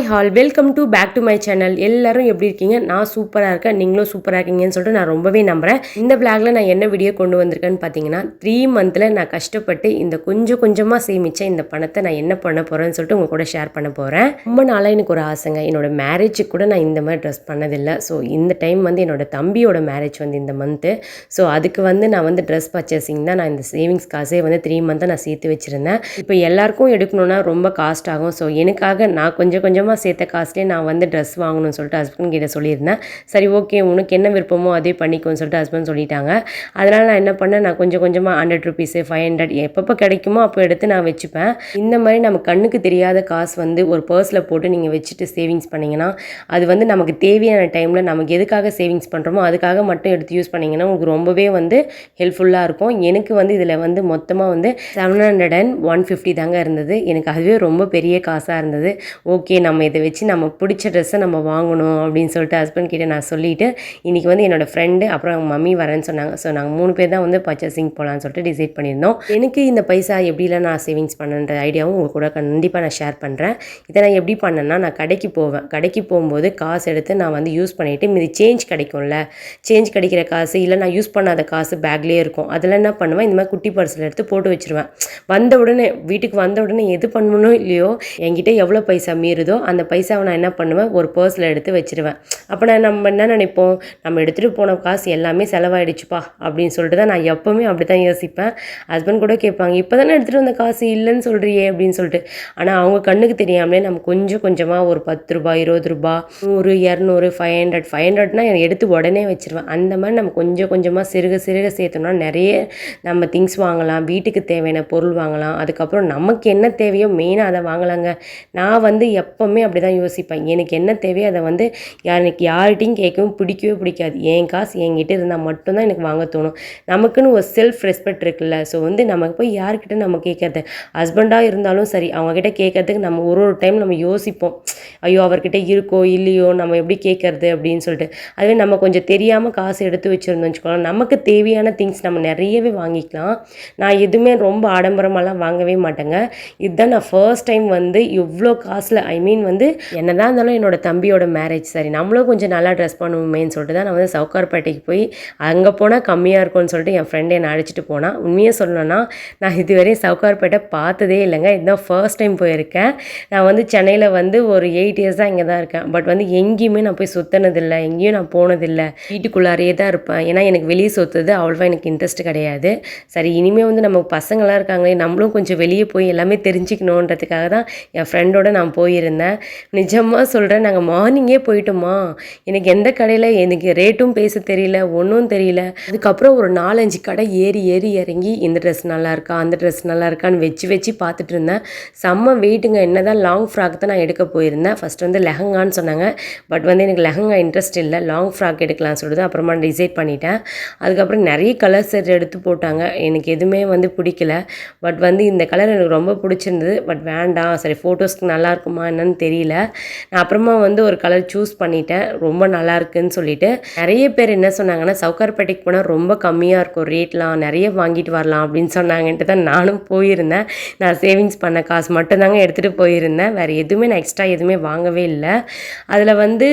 Hall welcome back to my channel. எல்லாரும் எப்படி இருக்கீங்க? நான் சூப்பராக இருக்கேன், நீங்களும் சூப்பராக இருக்கீங்கன்னு சொல்லிட்டு நான் ரொம்பவே நம்புகிறேன். இந்த விளாகில் நான் என்ன வீடியோ கொண்டு வந்திருக்கேன்னு பார்த்தீங்கன்னா 3 மந்தில் நான் கஷ்டப்பட்டு இந்த கொஞ்சம் கொஞ்சமாக சேமித்த இந்த பணத்தை நான் என்ன பண்ண போகிறேன்னு சொல்லிட்டு உங்கள் கூட ஷேர் பண்ண போகிறேன். ரொம்ப நாளாக எனக்கு ஒரு ஆசைங்க, என்னோட மேரேஜுக்கு கூட நான் இந்த மாதிரி ட்ரெஸ் பண்ணதில்லை. ஸோ இந்த டைம் வந்து என்னோட தம்பியோட மேரேஜ் வந்து இந்த மந்த்து. ஸோ அதுக்கு வந்து நான் வந்து ட்ரெஸ் பர்ச்சேசிங் தான் நான் இந்த சேவிங்ஸ் காசே வந்து 3 மந்த்தை நான் சேர்த்து வச்சுருந்தேன். இப்போ எல்லாருக்கும் எடுக்கணுன்னா ரொம்ப காஸ்ட் ஆகும். ஸோ எனக்காக நான் கொஞ்சமாக சேர்த்த காசுலேயே நான் வந்து ட்ரெஸ் வாங்கணும்னு சொல்லிட்டு ஹஸ்பண்ட் கிட்ட சொல்லியிருந்தேன். சரி ஓகே, உனக்கு என்ன விருப்பமோ அதே பண்ணிக்கோன்னு சொல்லிட்டு ஹஸ்பண்ட் சொல்லிட்டாங்க. அதனால் நான் என்ன பண்ணேன், நான் கொஞ்சமாக 100 ருபீஸு 500 எப்பப்போ கிடைக்குமோ அப்போ எடுத்து நான் வச்சுப்பேன். இந்த மாதிரி நம்ம கண்ணுக்கு தெரியாத காசு வந்து ஒரு பர்ஸில் போட்டு நீங்கள் வச்சுட்டு சேவிங்ஸ் பண்ணிங்கன்னா அது வந்து நமக்கு தேவையான டைமில் நமக்கு எதுக்காக சேவிங்ஸ் பண்ணுறோமோ அதுக்காக மட்டும் எடுத்து யூஸ் பண்ணிங்கன்னா உங்களுக்கு ரொம்பவே வந்து ஹெல்ப்ஃபுல்லாக இருக்கும். எனக்கு வந்து இதில் வந்து மொத்தமாக வந்து 750 தாங்க இருந்தது. எனக்கு அதுவே ரொம்ப பெரிய காசாக இருந்தது. ஓகே, நம்ம இதை வச்சு நம்ம பிடிச்ச ட்ரெஸ்ஸை நம்ம வாங்கணும் அப்படின்னு சொல்லிட்டு ஹஸ்பண்ட் கிட்டே நான் சொல்லிவிட்டு இன்றைக்கி வந்து என்னோடய ஃப்ரெண்டு அப்புறம் அவங்க மம்மி வரேன்னு சொன்னாங்க. ஸோ நாங்கள் 3 பேர் தான் வந்து பர்ச்சேசிங் போகலான்னு சொல்லிட்டு டிசைட் பண்ணியிருந்தோம். எனக்கு இந்த பைசா எப்படிலாம் நான் சேவிங்ஸ் பண்ணுன்ற ஐடியாவும் உங்கள் கூட கண்டிப்பாக நான் ஷேர் பண்ணுறேன். இதை நான் எப்படி பண்ணேன்னா, நான் கடைக்கு போவேன். கடைக்கு போகும்போது காசு எடுத்து நான் வந்து யூஸ் பண்ணிவிட்டு மீதி சேஞ்ச் கிடைக்கும்ல, சேஞ்ச் கிடைக்கிற காசு இல்லை நான் யூஸ் பண்ணாத காசு பேக்லேயே இருக்கும். அதில் என்ன பண்ணுவேன், இந்த மாதிரி குட்டி பர்ஸில் எடுத்து போட்டு வச்சுருவேன். வந்த உடனே வீட்டுக்கு வந்த உடனே எது பண்ணணும் இல்லையோ என்கிட்ட எவ்வளோ பைசா மீறுதோ அந்த பைசாவை நான் என்ன பண்ணுவேன், ஒரு பர்ஸில் எடுத்து வச்சுருவேன். அப்போ நம்ம என்ன நினைப்போம், நம்ம எடுத்துகிட்டு போன காசு எல்லாமே செலவாயிடுச்சுப்பா அப்படின்னு சொல்லிட்டு தான் நான் எப்போவுமே அப்படி தான் யோசிப்பேன். ஹஸ்பண்ட் கூட கேட்பாங்க, இப்போ தானே எடுத்துகிட்டு வந்த காசு இல்லைன்னு சொல்கிறியே அப்படின்னு சொல்லிட்டு. ஆனால் அவங்க கண்ணுக்கு தெரியாமலே நம்ம கொஞ்சமாக ஒரு 10 ரூபா 20 ரூபா 100 200 500 எடுத்து உடனே வச்சுருவேன். அந்த மாதிரி நம்ம கொஞ்சமாக சிறுக சேர்த்தோம்னா நிறைய நம்ம திங்ஸ் வாங்கலாம், வீட்டுக்கு தேவையான பொருள் வாங்கலாம். அதுக்கப்புறம் நமக்கு என்ன தேவையோ மெயினாக அதை வாங்கலாங்க. நான் வந்து எப்போவுமே அப்படி தான் யோசிப்பேன். எனக்கு என்ன தேவையோ அதை வந்து எனக்கு யார்கிட்டையும் கேட்கவும் பிடிக்காது. என் காசு என்கிட்ட இருந்தால் மட்டும்தான் எனக்கு வாங்க தோணும். நமக்குன்னு ஒரு செல்ஃப் ரெஸ்பெக்ட் இருக்குல்ல. ஸோ வந்து நமக்கு போய் யார்கிட்ட நம்ம கேட்கறது, ஹஸ்பண்டாக இருந்தாலும் சரி அவங்கக்கிட்ட கேட்கறதுக்கு நம்ம ஒரு டைம் நம்ம யோசிப்போம், ஐயோ அவர்கிட்ட இருக்கோ இல்லையோ நம்ம எப்படி கேட்கறது அப்படின்னு சொல்லிட்டு. அதுவே நம்ம கொஞ்சம் தெரியாமல் காசு எடுத்து வச்சுருந்தோம் வச்சுக்கோங்களேன், நமக்கு தேவையான திங்ஸ் நம்ம நிறையவே வாங்கிக்கலாம். நான் எதுவுமே ரொம்ப ஆடம்பரமாலாம் வாங்கவே மாட்டேங்க. இதுதான் நான் ஃபர்ஸ்ட் டைம் வந்து இவ்வளோ காசில் வந்து என்னதான் இருந்தாலும் என்னோட தம்பியோட மேரேஜ், சரி நம்மளும் கொஞ்சம் நல்லா ட்ரெஸ் பண்ணுவோமேன்னு சொல்லிட்டு தான் நான் வந்து சவுகார்பேட்டைக்கு போய் அங்கே போனால் கம்மியாக இருக்கும்னு சொல்லிட்டு என் ஃப்ரெண்டு என்னை அழைச்சிட்டு போனால். உண்மையாக சொல்லணும்னா நான் இதுவரை சவுகார்பேட்டை பார்த்ததே இல்லைங்க. இதுதான் ஃபர்ஸ்ட் டைம் போயிருக்கேன். நான் வந்து சென்னையில் வந்து ஒரு 8 இயர்ஸ் தான் இங்கே தான் இருக்கேன். பட் வந்து எங்கேயுமே நான் போய் சுற்றினதில்லை, எங்கேயும் நான் போனதில்லை. வீட்டுக்குள்ளாரையே தான் இருப்பேன். ஏன்னா எனக்கு வெளியே சுற்றுறது அவ்வளோவா எனக்கு இன்ட்ரெஸ்ட் கிடையாது. சரி இனிமேல் வந்து நம்ம பசங்களாம் இருக்காங்களே, நம்மளும் கொஞ்சம் வெளியே போய் எல்லாமே தெரிஞ்சுக்கணுன்றதுக்காக தான் என் ஃப்ரெண்டோடு நான் போயிருந்தேன். நிஜமாக சொல்கிறேன், நாங்கள் மார்னிங்கே போயிட்டோமா, எனக்கு எந்த கடையில் எனக்கு ரேட்டும் பேச தெரியல, ஒன்றும் தெரியல. அதுக்கப்புறம் ஒரு 4-5 கடை ஏறி இறங்கி இந்த ட்ரெஸ் நல்லா இருக்கா அந்த ட்ரெஸ் நல்லா இருக்கான்னு வச்சு பார்த்துட்டு இருந்தேன். செம்ம வெயிட்டுங்க. என்ன தான் லாங் ஃப்ராக் தான் நான் எடுக்க போயிருந்தேன். ஃபஸ்ட் வந்து லெஹங்கான்னு சொன்னாங்க. பட் வந்து எனக்கு லெஹங்கா இன்ட்ரெஸ்ட் இல்லை, லாங் ஃப்ராக் எடுக்கலாம்னு சொல்லிட்டு அப்புறமா டிசைட் பண்ணிட்டேன். அதுக்கப்புறம் நிறைய கலர் செட் எடுத்து போட்டாங்க. எனக்கு எதுவுமே வந்து பிடிக்கல. பட் வந்து இந்த கலர் எனக்கு ரொம்ப பிடிச்சிருந்தது. பட் வேண்டாம், சரி ஃபோட்டோஸ்க்கு நல்லா இருக்குமா என்னன்னு தெரியல. நான் அப்புறமா வந்து ஒரு கலர் சூஸ் பண்ணிட்டேன், ரொம்ப நல்லா இருக்குன்னு சொல்லிட்டு. நிறைய பேர் என்ன சொன்னாங்கன்னா, சவுகார்பேட்டைக்கு போனால் ரொம்ப கம்மியாக இருக்கும் ரேட்லாம், நிறைய வாங்கிட்டு வரலாம் அப்படின்னு சொன்னாங்கன்ட்டு தான் நானும் போயிருந்தேன். நான் சேவிங்ஸ் பண்ண காசு மட்டும்தாங்க எடுத்துகிட்டு போயிருந்தேன். வேறு எதுவுமே நான் எக்ஸ்ட்ரா எதுவுமே வாங்கவே இல்லை. அதில் வந்து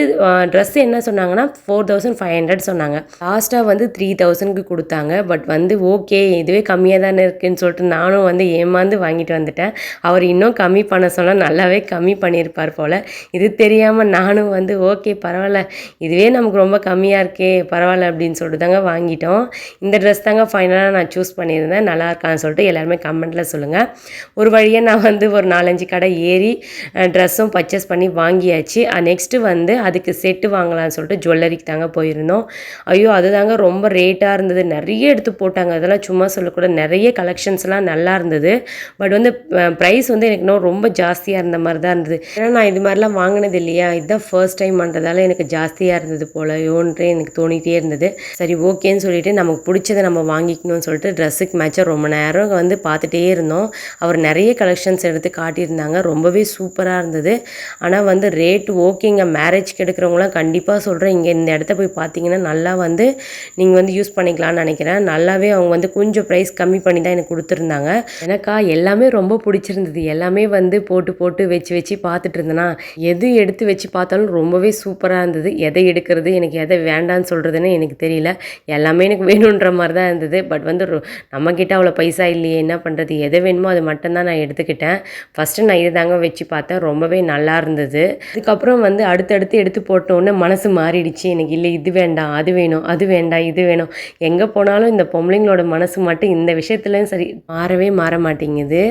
ட்ரெஸ் என்ன சொன்னாங்கன்னா 4500 சொன்னாங்க. லாஸ்ட்டாக வந்து 3000க்கு கொடுத்தாங்க. பட் வந்து ஓகே இதுவே கம்மியாக தானே இருக்குதுன்னு சொல்லிட்டு நானும் வந்து ஏமாந்து வாங்கிட்டு வந்துட்டேன். அவர் இன்னும் கம்மி பண்ண சொன்னால் நல்லாவே கம்மி பண்ணியிருப்பார் போல். இது தெரியாமல் நானும் வந்து ஓகே பரவாயில்ல, இதுவே நமக்கு ரொம்ப கம்மியாக இருக்கே பரவாயில்ல அப்படின்னு சொல்லிட்டு தாங்க வாங்கிட்டோம். இந்த ட்ரெஸ் தாங்க ஃபைனலாக நான் சூஸ் பண்ணியிருந்தேன். நல்லா இருக்கான்னு சொல்லிட்டு எல்லாருமே கமெண்ட்டில் சொல்லுங்கள். ஒரு வழியாக நான் வந்து ஒரு 4-5 கடை ஏறி ட்ரெஸ்ஸும் பர்ச்சேஸ் பண்ணி வாங்கியாச்சு. நெக்ஸ்ட்டு வந்து அதுக்கு செட்டு வாங்கலாம்னு சொல்லிட்டு ஜுவல்லரிக்கு தாங்க போயிருந்தோம். ஐயோ அது தாங்க ரொம்ப ரேட்டாக இருந்தது, நிறைய எடுத்து போட்டாங்க. அதெல்லாம் சும்மா சொல்லக்கூட நிறைய கலெக்ஷன்ஸ்லாம் நல்லா இருந்தது. பட் வந்து ப்ரைஸ் வந்து எனக்கு இன்னும் ரொம்ப ஜாஸ்தியாக இருந்த மாதிரி தான் இருந்தது. ஏன்னா நான் இது மாதிரிலாம் வாங்கினது இல்லையா, இதுதான் ஃபர்ஸ்ட் டைம் பண்ணுறதால எனக்கு ஜாஸ்தியாக இருந்தது போலயோன்றே எனக்கு தோணிகிட்டே இருந்தது. சரி ஓகேன்னு சொல்லிட்டு நமக்கு பிடிச்சதை நம்ம வாங்கிக்கணும்னு சொல்லிட்டு ட்ரெஸ்ஸுக்கு மேட்சாக ரொம்ப நேரம் வந்து பார்த்துட்டே இருந்தோம். அவர் நிறைய கலெக்ஷன்ஸ் எடுத்து காட்டியிருந்தாங்க, ரொம்பவே சூப்பராக இருந்தது. ஆனால் வந்து ரேட்டு ஓகேங்க, மேரேஜ்க்கு எடுக்கிறவங்களாம் கண்டிப்பாக சொல்கிறேன், இங்கே இந்த இடத்த போய் பார்த்தீங்கன்னா நல்லா வந்து நீங்கள் வந்து யூஸ் பண்ணிக்கலாம்னு நினைக்கிறேன். நல்லாவே அவங்க வந்து கொஞ்சம் ப்ரைஸ் கம்மி பண்ணி தான் எனக்கு கொடுத்துருந்தாங்க. எனக்கா எல்லாமே ரொம்ப பிடிச்சிருந்தது. எல்லாமே வந்து போட்டு வச்சு பார்த்துட்டு இருந்தேனா, எது எடுத்து வச்சு பார்த்தாலும் ரொம்பவே சூப்பராக இருந்தது. எதை எடுக்கிறது, எனக்கு எதை வேண்டான்னு சொல்கிறதுன்னு எனக்கு தெரியல. எல்லாமே எனக்கு வேணுன்ற மாதிரி தான் இருந்தது. பட் வந்து நம்மக்கிட்ட அவ்வளோ பைசா இல்லையே, என்ன பண்ணுறது? எது வேணுமோ அது மட்டும் தான் நான் எடுத்துக்கிட்டேன். ஃபஸ்ட்டு நான் இது தாங்க வச்சு பார்த்தேன். ரொம்பவே நல்லா இருந்தது. அதுக்கப்புறம் வந்து அடுத்தடுத்து எடுத்து போட்டோன்னே மனசு மாறிடுச்சு. எனக்கு இல்லை இது வேண்டாம், அது வேணும், அது வேண்டாம், இது வேணும். எங்கே போனாலும் இந்த பொம்பளைங்களோட மனசு மட்டும் இந்த விஷயத்துலையும் சரி மாறவே மாற மாட்டேங்குது.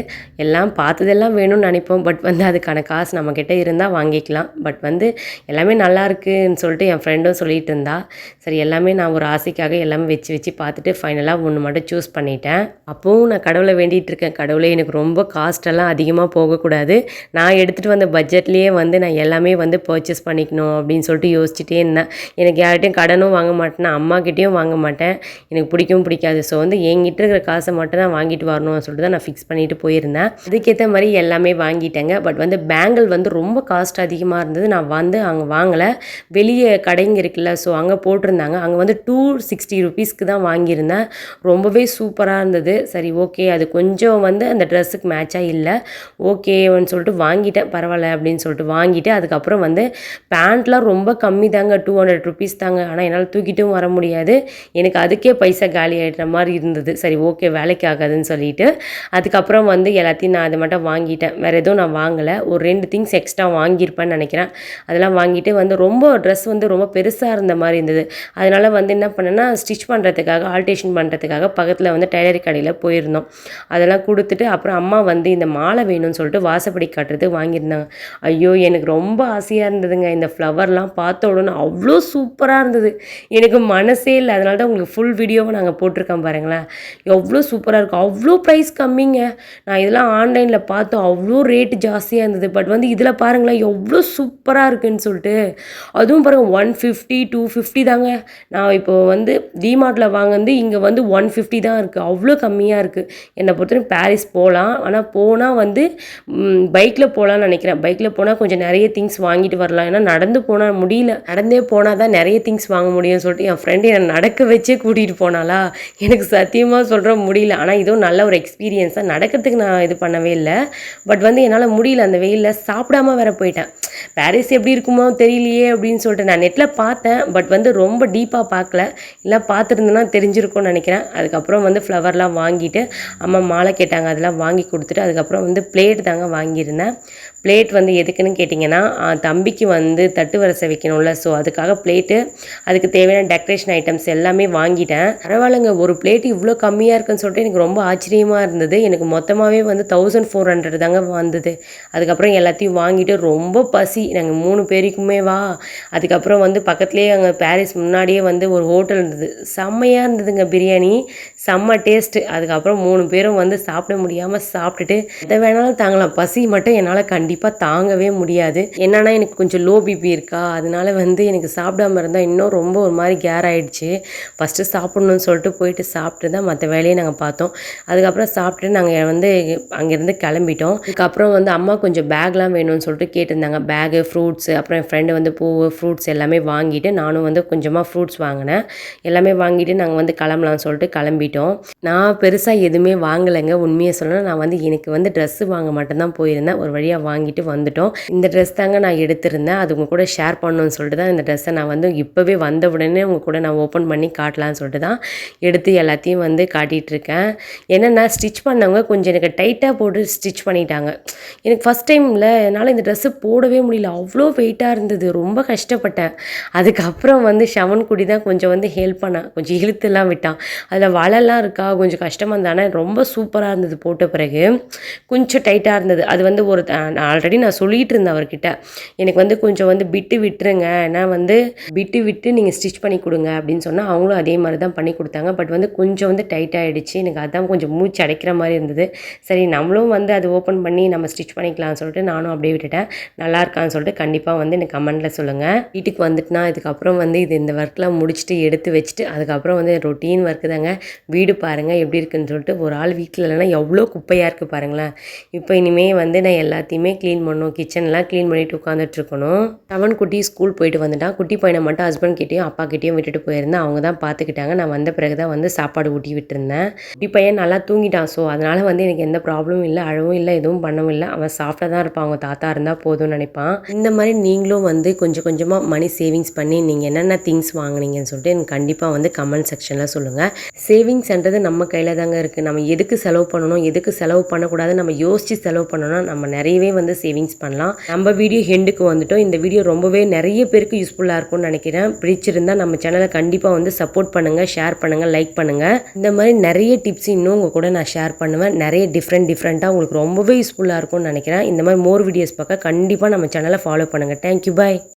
எல்லாம் பார்த்ததெல்லாம் வேணும்னு நினைப்போம். பட் வந்து அதுக்கான காசு நம்மக்கிட்ட இருந்தால் வாங்கிக்கலாம். பட் வந்து எல்லாமே நல்லா இருக்குன்னு சொல்லிட்டு என் ஃப்ரெண்டும் சொல்லிட்டு இருந்தா. சரி எல்லாமே நான் ஒரு ஆசைக்காக எல்லாமே வச்சு வச்சு பார்த்துட்டு ஃபைனலாக ஒன்று மட்டும் சூஸ் பண்ணிட்டேன். அப்போவும் நான் கடவுளை வேண்டிகிட்டு இருக்கேன். கடவுளே எனக்கு ரொம்ப காஸ்ட்டெல்லாம் அதிகமாக போகக்கூடாது. நான் எடுத்துகிட்டு வந்த பட்ஜெட்லேயே வந்து நான் எல்லாமே வந்து பர்ச்சேஸ் பண்ணிக்கணும் அப்படின்னு சொல்லிட்டு யோசிச்சுட்டே இருந்தேன். எனக்கு யார்கிட்டையும் கடனும் வாங்க மாட்டேன், அம்மாக்கிட்டேயும் வாங்க மாட்டேன். எனக்கு பிடிக்கவும் பிடிக்காது. ஸோ வந்து என்கிட்ட இருக்கிற காசை மட்டும் தான் வாங்கிட்டு வரணும்னு சொல்லிட்டு தான் நான் ஃபிக்ஸ் பண்ணிட்டு போயிருந்தேன். அதுக்கேற்ற மாதிரி எல்லாமே வாங்கிட்டேங்க. பட் வந்து பேங்கிள் வந்து ரொம்ப காஸ்ட் அதிகமாக இருந்தது. நான் வந்து அங்கே வாங்கலை. வெளியே கடைங்க இருக்குல்ல, ஸோ அங்கே போட்டிருந்தாங்க. அங்கே வந்து 260 ருபீஸ்க்கு தான் வாங்கியிருந்தேன். ரொம்பவே சூப்பராக இருந்தது. சரி ஓகே, அது கொஞ்சம் வந்து அந்த ட்ரெஸ்ஸுக்கு மேட்சாக இல்லை, ஓகேன்னு சொல்லிட்டு வாங்கிட்டேன். பரவாயில்ல அப்படின்னு சொல்லிட்டு வாங்கிட்டு அதுக்கப்புறம் வந்து பேண்ட்லாம் ரொம்ப கம்மி தாங்க, 200 ருபீஸ் தாங்க. ஆனால் என்னால் தூக்கிட்டும் வர முடியாது. எனக்கு அதுக்கே பைசா காலி ஆகிடுற மாதிரி இருந்தது. சரி ஓகே, வேலைக்கு ஆகாதுன்னு சொல்லிட்டு அதுக்கப்புறம் வந்து எல்லாத்தையும் நான் அதை மட்டும் வாங்கிட்டேன். வேறு எதுவும் நான் வாங்கலை. ஒரு 2 திங்ஸ் எக்ஸ்ட்ரா வாங்கியிருப்பேன்னு நினைக்கிறேன். அதெல்லாம் வாங்கிட்டு வந்து ரொம்ப ட்ரெஸ் வந்து ரொம்ப பெருசாக இருந்த மாதிரி இருந்தது. அதனால் வந்து என்ன பண்ணேன்னா, ஸ்டிச் பண்ணுறதுக்காக ஆல்டேஷன் பண்ணுறதுக்காக பக்கத்தில் வந்து டைலரிங் கடையில் போயிருந்தோம். அதெல்லாம் கொடுத்துட்டு அப்புறம் அம்மா வந்து இந்த மாலை வேணும்னு சொல்லிட்டு வாசப்படி கட்டுறதுக்கு வாங்கியிருந்தாங்க. ஐயோ எனக்கு ரொம்ப ஆசையாக இருந்ததுங்க. இந்த ஃப்ளவர்லாம் பார்த்த உடனே அவ்வளோ சூப்பராக இருந்தது. எனக்கு மனசே இல்லை. அதனால தான் உங்களுக்கு ஃபுல் வீடியோவை நாங்கள் போட்டிருக்கோம் பாருங்களேன். எவ்வளோ சூப்பராக இருக்கும். அவ்வளோ ப்ரைஸ் கம்மிங்க. நான் இதெல்லாம் ஆன்லைனில் பார்த்தோம், அவ்வளோ ரேட்டு ஜாஸ்தியாக இருந்தது. பட் வந்து இதில் பாருங்களேன் எவ்வளோ சூப்பராக இருக்குதுன்னு சொல்லிட்டு. அதுவும் பாருங்கள் 150 250 தாங்க. நான் இப்போ வந்து டிமார்ட்டில் வாங்கினது இங்கே வந்து 150 தான் இருக்குது. அவ்வளோ கம்மியாக இருக்குது. என்னை பொறுத்தவரைக்கும் பாரிஸ் போகலாம். ஆனால் போனால் வந்து பைக்கில் போகலான்னு நினைக்கிறேன். பைக்கில் போனால் கொஞ்சம் நிறைய திங்ஸ் வாங்கிட்டு வரலாம். ஏன்னா நடந்து போனால் முடியல. நடந்தே போனால் தான் நிறைய திங்ஸ் வாங்க முடியும்னு சொல்லிட்டு என் ஃப்ரெண்டு என்னை நடக்க வச்சே கூட்டிகிட்டு போனாலா. எனக்கு சத்தியமாக சொல்கிறேன் முடியல. ஆனால் இதுவும் நல்ல ஒரு எக்ஸ்பீரியன்ஸ் தான். நடக்கிறதுக்கு நான் இது பண்ணவே இல்லை. பட் வந்து என்னால் முடியல. அந்த வெயிலில் சாப்பிடாம வேற போயிட்டேன். பாரிஸ் எப்படி இருக்குமோ தெரியலையே அப்படின்னு சொல்லிட்டு நான் நெட்டில் பார்த்தேன். பட் வந்து ரொம்ப டீப்பாக பார்க்கல. இல்லை பார்த்துருந்தேன்னா தெரிஞ்சிருக்கும்னு நினைக்கிறேன். அதுக்கப்புறம் வந்து ஃப்ளவர்லாம் வாங்கிட்டு அம்மா மாலை கேட்டாங்க, அதெல்லாம் வாங்கி கொடுத்துட்டு அதுக்கப்புறம் வந்து பிளேட் தாங்க வாங்கியிருந்தேன். பிளேட் வந்து எதுக்குன்னு கேட்டிங்கன்னா, தம்பிக்கு வந்து தட்டு வரிசை வைக்கணும்ல, ஸோ அதுக்காக பிளேட்டு, அதுக்கு தேவையான டெக்கரேஷன் ஐட்டம்ஸ் எல்லாமே வாங்கிட்டேன். பரவாயில்லைங்க, ஒரு பிளேட் இவ்வளோ கம்மியாக இருக்குன்னு சொல்லிட்டு எனக்கு ரொம்ப ஆச்சரியமாக இருந்தது. எனக்கு மொத்தமாகவே வந்து 1400 தாங்க வந்தது. அதுக்கப்புறம் எல்லாத்தையும் வாங்கிட்டு ரொம்ப பசி. நாங்கள் 3 பேருக்குமே அதுக்கப்புறம் வந்து பக்கத்துலேயே அங்கே பாரிஸ் முன்னாடியே வந்து ஒரு ஹோட்டல் இருந்தது. செம்மையாக இருந்ததுங்க பிரியாணி, செம்ம டேஸ்ட்டு. அதுக்கப்புறம் 3 பேரும் வந்து சாப்பிட முடியாமல் சாப்பிட்டுட்டு எதை வேணாலும் தாங்கலாம், பசி மட்டும் என்னால் கண்டிப்பாக தாங்கவே முடியாது. என்னன்னா எனக்கு கொஞ்சம் லோ பிபி இருக்கா, அதனால வந்து எனக்கு சாப்பிடாம இருந்தால் இன்னும் ரொம்ப ஒரு மாதிரி கேர் ஆகிடுச்சு. ஃபஸ்ட்டு சாப்பிட்ணுன்னு சொல்லிட்டு போயிட்டு சாப்பிட்டு தான் மற்ற வேலையை நாங்கள் பார்த்தோம். அதுக்கப்புறம் சாப்பிட்டு நாங்கள் வந்து அங்கேருந்து கிளம்பிட்டோம். அதுக்கப்புறம் வந்து அம்மா கொஞ்சம் பேக்லாம் வேணும்னு சொல்லிட்டு கேட்டிருந்தாங்க. பேகு, ஃப்ரூட்ஸு, அப்புறம் என் ஃப்ரெண்டு வந்து பூ, ஃப்ரூட்ஸ் எல்லாமே வாங்கிட்டு நானும் வந்து கொஞ்சமாக ஃப்ரூட்ஸ் வாங்கினேன். எல்லாமே வாங்கிட்டு நாங்கள் வந்து கிளம்பலான்னு சொல்லிட்டு கிளம்பிட்டோம். நான் பெருசாக எதுவுமே வாங்கலைங்க. உண்மையை சொல்லணும், நான் வந்து எனக்கு வந்து ட்ரெஸ்ஸு வாங்க மட்டும்தான் போயிருந்தேன். ஒரு வழியாக வாங்கிட்டு வந்துட்டோம். இந்த ட்ரெஸ் தாங்க நான் எடுத்திருந்தேன். அது உங்கள் கூட ஷேர் பண்ணணும்னு சொல்லிட்டு தான் இந்த ட்ரெஸ்ஸை நான் வந்து இப்போவே வந்த உடனே உங்கள் கூட நான் ஓப்பன் பண்ணி காட்டலான்னு சொல்லிட்டு தான் எடுத்து எல்லாத்தையும் வந்து காட்டிகிட்ருக்கேன். என்னென்னா ஸ்டிச் பண்ணவங்க கொஞ்சம் எனக்கு டைட்டாக போட்டு ஸ்டிச் பண்ணிட்டாங்க. எனக்கு ஃபஸ்ட் டைமில் என்னால் இந்த ட்ரெஸ்ஸு போடவே முடியல. அவ்வளோ வெயிட்டாக இருந்தது, ரொம்ப கஷ்டப்பட்டேன். அதுக்கப்புறம் வந்து ஷவன் குடி தான் கொஞ்சம் வந்து ஹெல்ப் பண்ணான், கொஞ்சம் இழுத்துலாம் விட்டான். அதில் வலைலாம் இருக்கா, கொஞ்சம் கஷ்டமாக இருந்தானே, ரொம்ப சூப்பராக இருந்தது. போட்ட பிறகு கொஞ்சம் டைட்டாக இருந்தது. அது வந்து ஒரு ஆல்ரெடி நான் சொல்லிகிட்டு இருந்தேன் அவர்கிட்ட, எனக்கு வந்து கொஞ்சம் வந்து விட்டு விட்டுருங்க, ஏன்னா வந்து விட்டு விட்டு நீங்கள் ஸ்டிச் பண்ணி கொடுங்க அப்படின்னு சொன்னால் அவங்களும் அதே மாதிரி தான் பண்ணி கொடுத்தாங்க. பட் வந்து கொஞ்சம் வந்து டைட் ஆகிடுச்சு. எனக்கு அதான் கொஞ்சம் மூச்சு அடைக்கிற மாதிரி இருந்தது. சரி நம்மளும் வந்து அது ஓப்பன் பண்ணி நம்ம ஸ்டிச் பண்ணிக்கலாம்னு சொல்லிட்டு நானும் அப்படியே விட்டுட்டேன். நல்லா இருக்கான்னு சொல்லிட்டு கண்டிப்பாக வந்து எனக்கு கமெண்ட்டில் சொல்லுங்கள். வீட்டுக்கு வந்துட்டுனா இதுக்கப்புறம் வந்து இந்த ஒர்க்லாம் முடிச்சுட்டு எடுத்து வச்சுட்டு அதுக்கப்புறம் வந்து ரொட்டீன் ஒர்க்கு தாங்க. வீடு பாருங்கள் எப்படி இருக்குன்னு சொல்லிட்டு. ஒரு ஆள் வீட்டில் இல்லைன்னா எவ்வளோ குப்பையாக இருக்குது பாருங்களேன். இப்போ இனிமேல் வந்து நான் எல்லாத்தையுமே க்ளீன் பண்ணணும், கிச்சன்லாம் க்ளீன் பண்ணிட்டு உட்காந்துட்ருக்கணும். தவன் குட்டி ஸ்கூல் போயிட்டு வந்துட்டான். குட்டி பையனை மட்டும் ஹஸ்பண்ட் கிட்டேயும் அப்பா கிட்டேயும் விட்டுட்டு போயிருந்தேன். அவங்க தான் பார்த்துக்கிட்டாங்க. நான் வந்த பிறகு தான் வந்து சாப்பாடு ஊட்டி விட்டுருந்தேன். குட்டி பையன் நல்லா தூங்கிட்டான். ஸோ அதனால் வந்து எனக்கு எந்த ப்ராப்ளமும் இல்லை, அழவும் இல்லை, எதுவும் பண்ணவும் இல்லை. அவன் சாஃப்டாக தான் இருப்பான். அவங்க தாத்தா இருந்தால் போதும்னு நினைப்பான். இந்த மாதிரி நீங்களும் வந்து கொஞ்சம் கொஞ்சமாக மணி சேவிங்ஸ் பண்ணி நீங்கள் என்னென்ன திங்ஸ் வாங்குனீங்கன்னு சொல்லிட்டு எனக்கு கண்டிப்பாக வந்து கமெண்ட் செக்ஷனில் சொல்லுங்கள். சேவிங்ஸ்ன்றது நம்ம கையில் தாங்க இருக்குது. நம்ம எதுக்கு செலவு பண்ணணும், எதுக்கு செலவு பண்ணக்கூடாது, நம்ம யோசித்து செலவு பண்ணணும்னா நம்ம நிறையவே வந்து சேவிங்ஸ் பண்ணலாம். நம்ம வீடியோ ஹெண்டுக்கு வந்துட்டோம். இந்த வீடியோ ரொம்பவே நிறைய பேருக்கு யூஸ்ஃபுல்லாக இருக்கும்னு நினைக்கிறேன். பிடிச்சிருந்தா நம்ம சேனலை கண்டிப்பாக வந்து சப்போர்ட் பண்ணுங்கள், ஷேர் பண்ணுங்கள், லைக் பண்ணுங்கள். இந்த மாதிரி நிறைய டிப்ஸ் இன்னும் உங்கள் கூட நான் ஷேர் பண்ணுவேன். நிறைய டிஃப்ரெண்ட்டாக உங்களுக்கு ரொம்பவே யூஸ்ஃபுல்லாக இருக்கும்னு நினைக்கிறேன். இந்த மாதிரி மோர் வீடியோஸ் பார்க்க கண்டிப்பாக நம்ம சேனலை ஃபாலோ பண்ணுங்கள். தேங்க்யூ, பாய்.